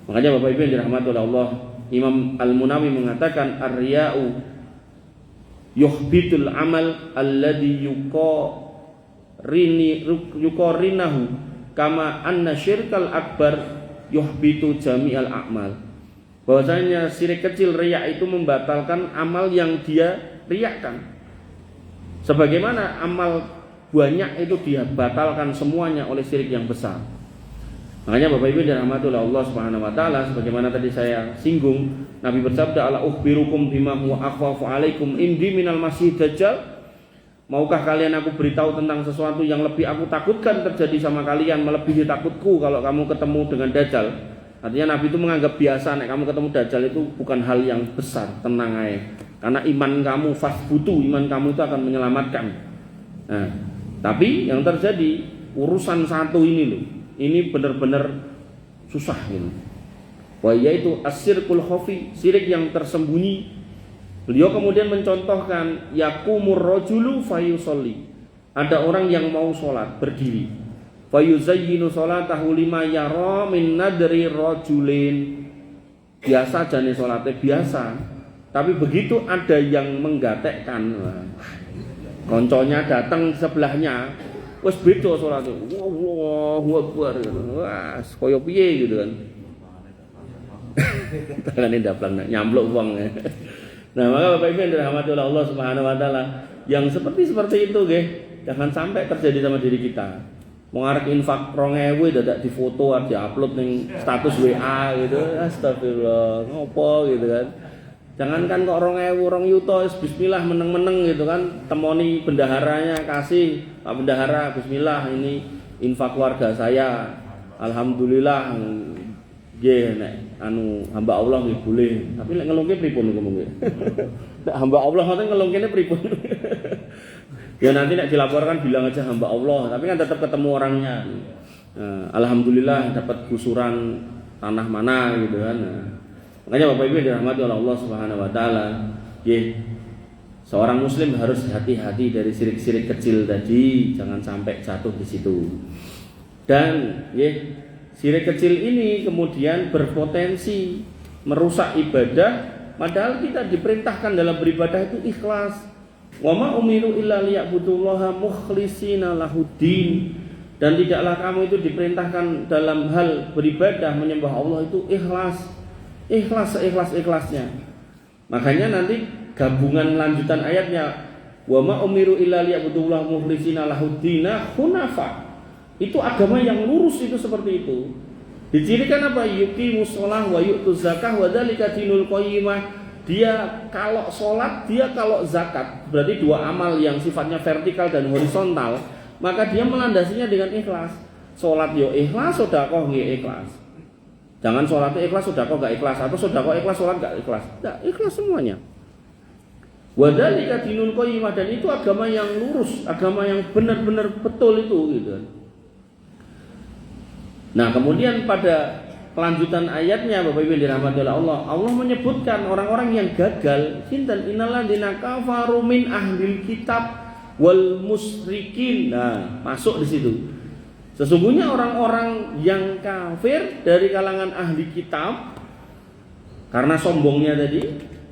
Makanya Bapak Ibu yang dirahmati oleh Allah, Imam Al-Munawi mengatakan ar-riya'u yuhbitul amal alladhi yuqarinahu kama anna syirkal akbar yuhbitu jami'al a'mal. Bahwasanya syirik kecil riya itu membatalkan amal yang dia riyakan. Sebagaimana amal banyak itu dia batalkan semuanya oleh syirik yang besar. Makanya Bapak Ibu dirahmati oleh Allah Subhanahu wa taala, sebagaimana tadi saya singgung, Nabi bersabda, ala ukhbirukum bima huwa akhwafu alaikum indi minal masih dajjal. Maukah kalian aku beritahu tentang sesuatu yang lebih aku takutkan terjadi sama kalian, melebihi takutku kalau kamu ketemu dengan dajjal. Artinya Nabi itu menganggap biasa nek kamu ketemu dajjal itu bukan hal yang besar, tenang aja. Karena iman kamu fasbutu, iman kamu itu akan menyelamatkan. Nah, tapi yang terjadi urusan satu ini loh. Ini benar-benar susah gitu. Yaitu asyirkul khafi, syirik yang tersembunyi. Beliau kemudian mencontohkan yakumur rajulu fayusolli. Ada orang yang mau sholat berdiri, fayuzayyinu sholatahu lima yara min nadri rajulin. Biasa jane sholatnya biasa, tapi begitu ada yang menggatekkan, konconya datang sebelahnya, wes beda sholatnya, Allahu Akbar, wah, koyo piye gitu kan. Tangannya ndaplang nyampluk wong. Nah, maka Bapak Ibu yang dirahmati oleh Allah Subhanahu wa taala, yang seperti itu nggih, jangan sampai terjadi sama diri kita. Mau ngarep infak 2000 dadak difoto diupload ning status WA gitu. Astagfirullah, ngopo gitu kan. Jangankan kok 2000 yuta bismillah meneng-meneng gitu kan, temoni bendaharanya, kasih Pak Bendahara, bismillah ini infak keluarga saya. Alhamdulillah nggih nek hamba Allah nggih boleh. Tapi nek ngelungke pripun ngomong nggih. Nek hamba Allah ngoten ngelungkene pripun. Ya nanti nek dilaporkan bilang aja hamba Allah, tapi kan tetap ketemu orangnya. Alhamdulillah dapat gusuran tanah mana gitu kan. Makanya Bapak Ibu dirahmati oleh Allah Subhanahu wa taala, seorang muslim harus hati-hati dari sirik-sirik kecil tadi, jangan sampai jatuh di situ. Dan sirik kecil ini kemudian berpotensi merusak ibadah, padahal kita diperintahkan dalam beribadah itu ikhlas. Wa ma umiru illa liya'budullaha mukhlishina lahuddin. Dan tidaklah kamu itu diperintahkan dalam hal beribadah menyembah Allah itu ikhlas. Ikhlas seikhlas-ikhlasnya. Makanya nanti gabungan lanjutan ayatnya, wa ma umiru illa liya'budullaha mukhlishina lahuddin hunafa. Itu agama yang lurus itu seperti itu. Dicirikan apa? Yuqimus shalah wa yu'tuz zakah wa dzalika dinul qayyimah. Dia kalau sholat, dia kalau zakat. Berarti dua amal yang sifatnya vertikal dan horizontal. Maka dia melandasinya dengan ikhlas. Sholat yo ikhlas, sedekah nggih ikhlas. Jangan sholatnya ikhlas, sedekah enggak ikhlas, atau sedekah ikhlas, sholat enggak ikhlas. Enggak, ikhlas semuanya. Wa dzalika dinul qayyimah, dan itu agama yang lurus, agama yang benar-benar betul itu gitu. Nah, kemudian pada kelanjutan ayatnya Bapak Ibu dirahmati oleh Allah, Allah menyebutkan orang-orang yang gagal. Sinten innalladzina kafaru min ahlil kitab wal musyrikin. Nah, masuk di situ. Sesungguhnya orang-orang yang kafir dari kalangan ahli kitab karena sombongnya tadi,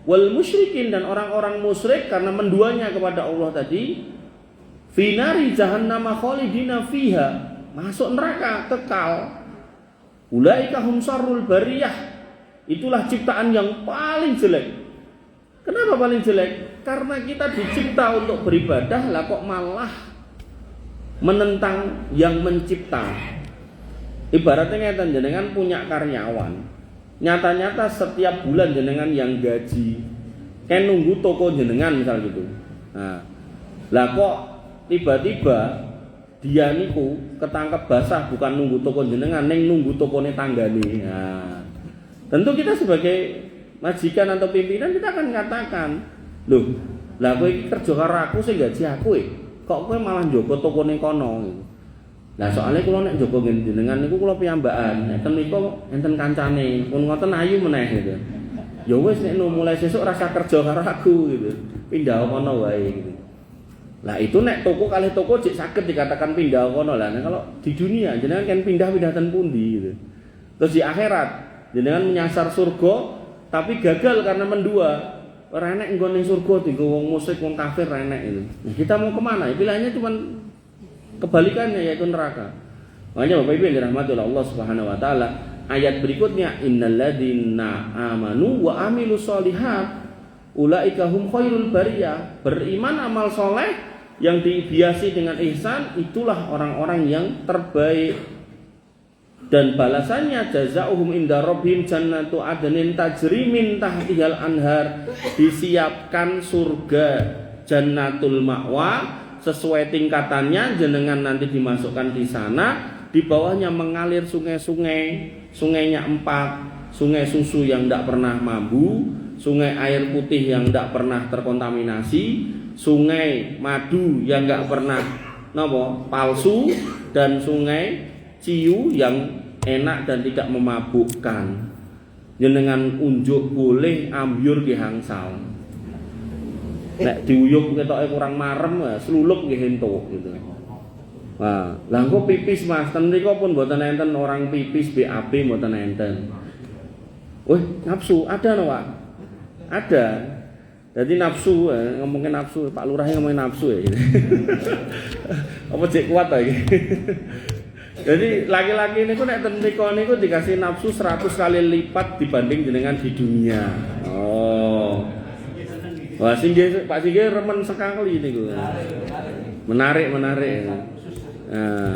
wal musyrikin, dan orang-orang musyrik karena menduanya kepada Allah tadi, finari jahannam khalidina fiha, masuk neraka kekal. Ulaika hum syarrul bariyah, itulah ciptaan yang paling jelek. Kenapa paling jelek? Karena kita dicipta untuk beribadah, lah kok malah menentang yang mencipta. Ibaratnya ngeten, jenengan punya karyawan, nyata-nyata setiap bulan jenengan yang gaji, kan nunggu toko jenengan misal gitu. Nah, lah kok tiba-tiba dia niku ketangkep basah, bukan nunggu toko jenengan, neng nunggu tokone tanggane. Nah, tentu kita sebagai majikan atau pimpinan kita akan katakan, loh, lah kowe iki kerja karo aku sing gaji aku kok kowe malah njogo tokone kono. Lah soalnya kula nek njogo jenengan niku kula piyambakan, enten niku enten kancane, pun ngoten ayu meneh gitu. Ya wis nek mulai sesuk rasa kerja karo aku gitu. Pindah kono wae gitu. Lah itu nek toko kali toko jek saged dikatakan pindah kono lah. Nah, kalau di dunia jenengan kan pindah-pindah ten pundi gitu. Terus di akhirat jenengan menyasar surga tapi gagal karena mendua. Ora enek nggon ning surga dienggo wong musyrik, wong kafir ora enek itu. Nah, kita mau kemana? Pilihannya cuma kebalikannya, yaitu neraka. Makanya Bapak Ibu yang dirahmati oleh Allah Subhanahu wa taala, ayat berikutnya innalladzina amanu wa amilus sholihat ulaika hum khairul bariyah. Beriman, amal soleh yang dihiasi dengan ihsan, itulah orang-orang yang terbaik. Dan balasannya jazaohum inda rabbihim jannatu adnin tajri min tahtihal anhar. Disiapkan surga jannatul ma'wa sesuai tingkatannya, jenengan nanti dimasukkan di sana. Di bawahnya mengalir sungai-sungai, sungainya 4, sungai susu yang tidak pernah mambu, sungai air putih yang tidak pernah terkontaminasi, sungai madu yang tidak pernah palsu, dan sungai ciu yang enak dan tidak memabukkan. Jenengan unjuk boleh, ambyur nggih hangsal. Nek diuyup ketoke kurang marem, sluluk nggih entuk gitu. Nah, lah engko pipis Mas, ten mriku pun mboten enten orang pipis BAB, mboten enten. Wih, nafsu ada no, Pak? Ada. Jadi nafsu, ngomongin nafsu, Pak Lurah ngomongin nafsu ya gitu. Apa cek kuat lagi? Jadi laki-laki ini kok nek ten mriku niku dikasih nafsu 100 kali lipat dibanding jenengan di dunia. Oh. Wah, Pak Singgih remen sekali niku. Menarik. Nah,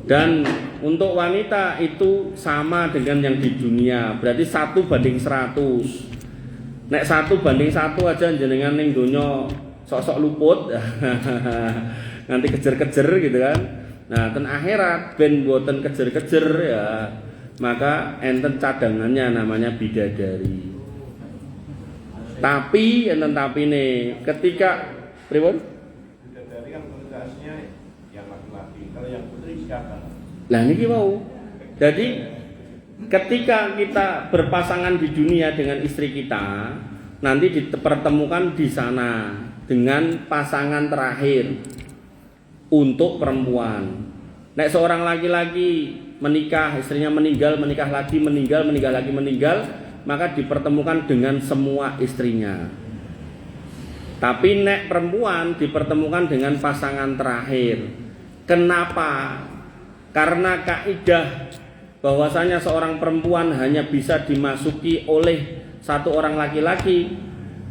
dan untuk wanita itu sama dengan yang di dunia, berarti 1:100. Nek 1:1 aja jenengan ning donya sok-sok luput, nanti kejer-kejer gitu kan. Nah, ten akhirat ben boten kejer-kejer ya, maka enten cadangannya namanya bidadari. Tapi enten nih, ketika pripun? Bidadari kan konotasinya yang laki-laki, kalau yang putri siapa? Lah niki wau. Jadi ketika kita berpasangan di dunia dengan istri kita, nanti dipertemukan di sana dengan pasangan terakhir untuk perempuan. Nek seorang laki-laki menikah, istrinya meninggal, menikah lagi, meninggal lagi, maka dipertemukan dengan semua istrinya. Tapi nek perempuan dipertemukan dengan pasangan terakhir. Kenapa? Karena kaidah bahwasanya seorang perempuan hanya bisa dimasuki oleh satu orang laki-laki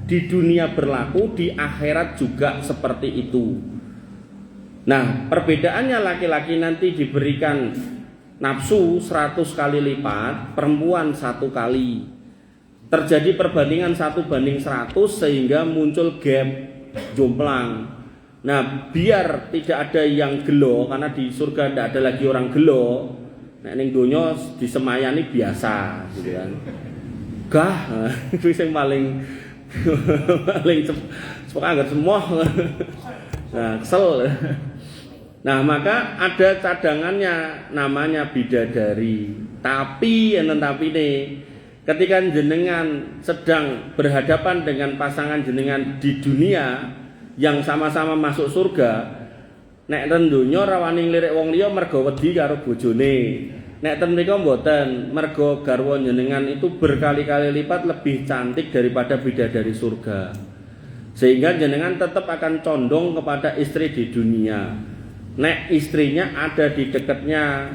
di dunia berlaku, di akhirat juga seperti itu. Nah, perbedaannya laki-laki nanti diberikan nafsu 100 kali lipat, perempuan 1 kali. Terjadi perbandingan 1:100 sehingga muncul gap jomplang. Nah, biar tidak ada yang gelo, karena di surga tidak ada lagi orang gelo. Nah, ning donya disemayani biasa gitu kan. Gah, itu yang paling sepakat semua. Nah, kesel. Nah, maka ada cadangannya namanya bidadari. Tapi nih, ketika jenengan sedang berhadapan dengan pasangan jenengan di dunia yang sama-sama masuk surga, nek ten donya rawani nglirik wong liya mergo wedi karo bojone. Nek ten mriku mboten, mergo garwa jenengan itu berkali-kali lipat lebih cantik daripada bidadari surga. Sehingga jenengan tetap akan condong kepada istri di dunia. Nek istrinya ada di dekatnya,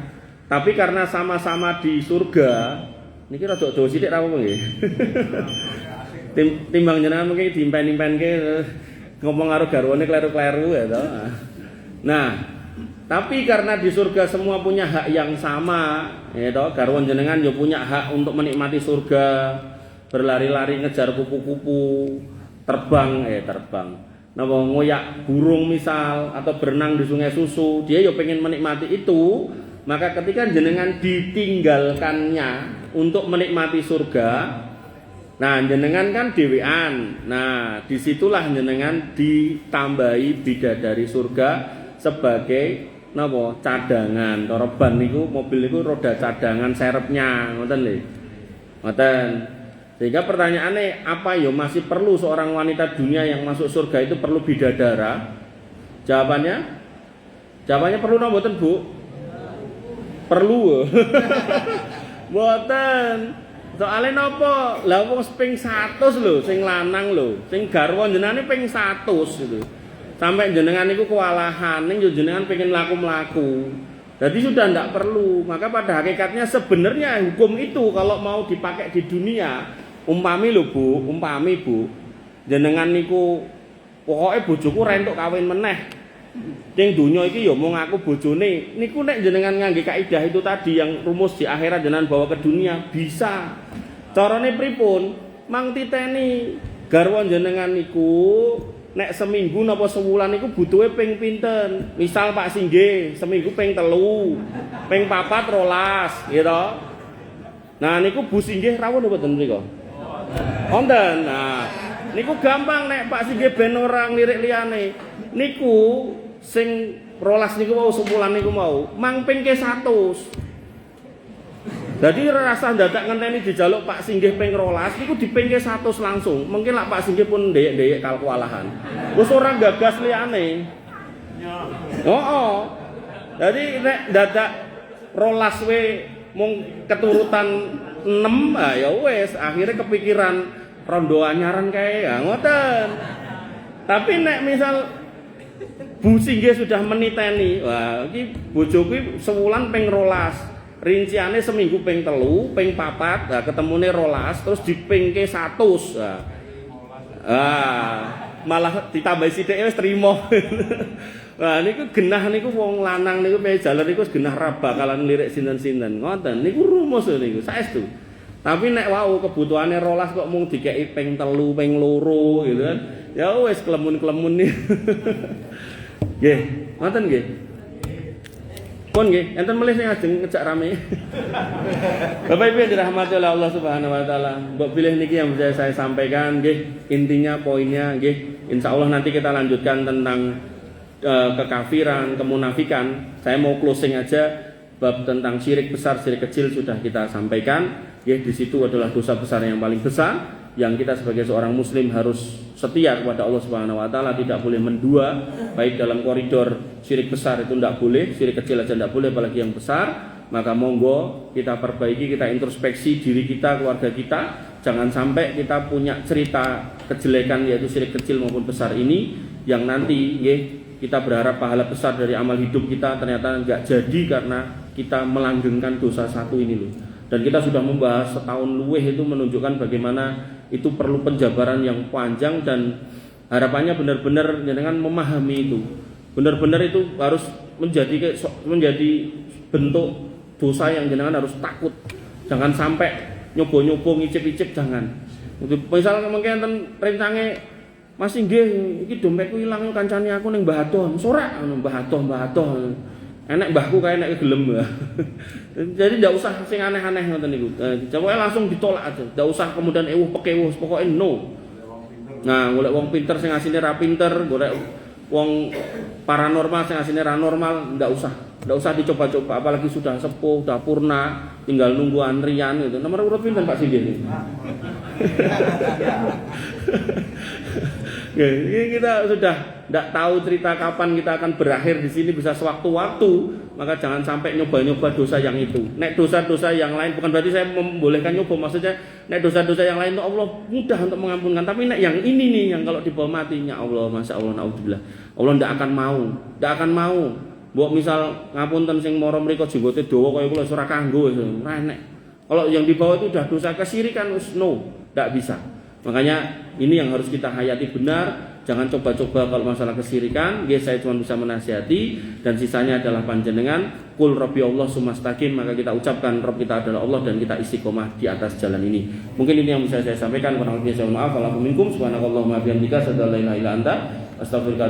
tapi karena sama-sama di surga, niki rada do sithik ra apa nggih. Timbang jenengan mungkin dimpen-impenke ngomong karo garwane kleru-kleru ya toh. Nah, tapi karena di surga semua punya hak yang sama, ya toh, garwan jenengan yo punya hak untuk menikmati surga, berlari-lari ngejar kupu-kupu, terbang. Napa ngoyak burung misal atau berenang di sungai susu, dia yo pengen menikmati itu. Maka ketika jenengan ditinggalkannya untuk menikmati surga, nah jenengan kan dhewean. Nah, disitulah jenengan ditambahi bidadari surga sebagai napa cadangan. Cara ban niku mobil niku roda cadangan serepnya, ngoten lho. Ngoten. Sehingga pertanyaannya, apa ya masih perlu seorang wanita dunia yang masuk surga itu perlu bidadara? Jawabannya perlu napa mboten, Bu? Perlu. Mboten. Soale napa? Lah wong ping 100 lho sing lanang lho, sing garwa jenengane ping 100 gitu. Sampai jenengan niku kewalahan ning yo jenengan pengen mlaku-mlaku. Jadi sudah ndak perlu. Maka pada hakikatnya sebenarnya hukum itu kalau mau dipakai di dunia, umpami Bu, jenengan niku pokoke bojoku rentuk kawin meneh. Ning donya iki ya mung aku bojone. Niku nek jenengan ngangge kaidah itu tadi yang rumus di akhirat jenengan bawa ke dunia bisa. Carane pripun? Mang titeni garwa jenengan niku nek seminggu napa sewulan niku butuhe ping pinten? Misal Pak Singgih seminggu ping 3, ping 4 12, gitu. Nah niku Bu Singgih rawuh mboten mriku? Wonten. Nah, niku gampang nek Pak Singgih ben ora nglirik liyane. Niku sing 12 niku mau sewulan niku mau mang ping 100. Jadi rasa dadak ngenteni dijaluk Pak Singgih ping 12 niku dipingke 100 langsung. Mungkin lah Pak Singgih pun ndek-ndek kalkualahan. Wis ora gagas liyane. Heeh. Jadi nek dadak 12 we mung keturutan 6 ya wis akhirnya kepikiran rondo anyaran kae ya ngoten. Tapi nek misal Bu Singgih sudah meniteni, wah iki bojoku sewulan ping 12. Rinciannya seminggu ping 3, ping 4, nah ketemune 12 terus dipingke 100. Malah ditambah sithik wis trimo. Nah niku genah niku wong lanang niku pe jaler niku wis genah ra bakalan lirik sinten-sinten. Ngoten niku rumus niku saestu. Tapi nek wau kebutuhane 12 kok mung dikeki ping 3, ping 2 gitu kan. Ya wis klemun-klemun nih. Nggih, ngoten nggih. Pun nggih, enten melih sing ajeng ngejak rame. Bapak Ibu yang dirahmati oleh Allah Subhanahu wa taala, mbok pilih niki yang bisa saya sampaikan nggih, intinya poinnya nggih. Insyaallah nanti kita lanjutkan tentang kekafiran, kemunafikan. Saya mau closing aja. bab tentang syirik besar, syirik kecil sudah kita sampaikan. Ya, di situ adalah dosa besar yang paling besar yang kita sebagai seorang muslim harus setia kepada Allah Subhanahu wa taala, tidak boleh mendua baik dalam koridor syirik besar itu tidak boleh, syirik kecil aja tidak boleh apalagi yang besar. Maka monggo kita perbaiki, kita introspeksi diri kita, keluarga kita. Jangan sampai kita punya cerita kejelekan yaitu syirik kecil maupun besar ini yang nanti kita berharap pahala besar dari amal hidup kita ternyata enggak jadi karena kita melanggengkan dosa satu ini loh. Dan kita sudah membahas setahun luweh itu menunjukkan bagaimana itu perlu penjabaran yang panjang dan harapannya benar-benar dengan memahami itu. Benar-benar itu harus menjadi bentuk dosa yang jenengan harus takut. Jangan sampai nyobo-nyobo ngicip-icip, jangan. Misalnya mungkin enten rencane masih nggih iki dompetku ilang kancane aku ning Mbah Atoh. Sorak Mbah Atoh. Enek mbahku kae nek gelem. Jadi ndak usah sing aneh-aneh ngoten niku. Coba langsung ditolak aja. Ndak usah kemudian pekewuh, pokoke no. Nah, golek wong pinter sing asine ra pinter, golek wong paranormal sing asine ra normal, ndak usah dicoba-coba apalagi sudah sepuh, sudah purna, tinggal nunggu antrian gitu. Nomor urut pinten Pak Singgih? Ini kita sudah tidak tahu cerita kapan kita akan berakhir di sini, bisa sewaktu-waktu, maka jangan sampai nyoba-nyoba dosa yang itu. Nek dosa-dosa yang lain, bukan berarti saya membolehkan nyoba, maksudnya nek dosa-dosa yang lain itu Allah mudah untuk mengampunkan, tapi nek yang ini nih yang kalau dibawa matinya Allah, masya Allah, naudzubillah, Allah tidak akan mau. Mbok misal ngapunten sing mara mriku jenggote dawa kaya kula ora kanggo ora enek. Kalau yang dibawa itu udah dosa kesyirikan, tidak bisa. Makanya ini yang harus kita hayati benar. Jangan coba-coba kalau masalah kesyirikan. Saya cuma bisa menasihati dan sisanya adalah panjenengan. Qul rabbi Allah sumastaqim, maka kita ucapkan Rabb kita adalah Allah dan kita istiqomah di atas jalan ini. Mungkin ini yang bisa saya sampaikan. Kurang lebihnya saya mohon maaf. Walakum minkum subhanakallahumma bihamdika asyhadu an la ilaha illa anta astaghfiruka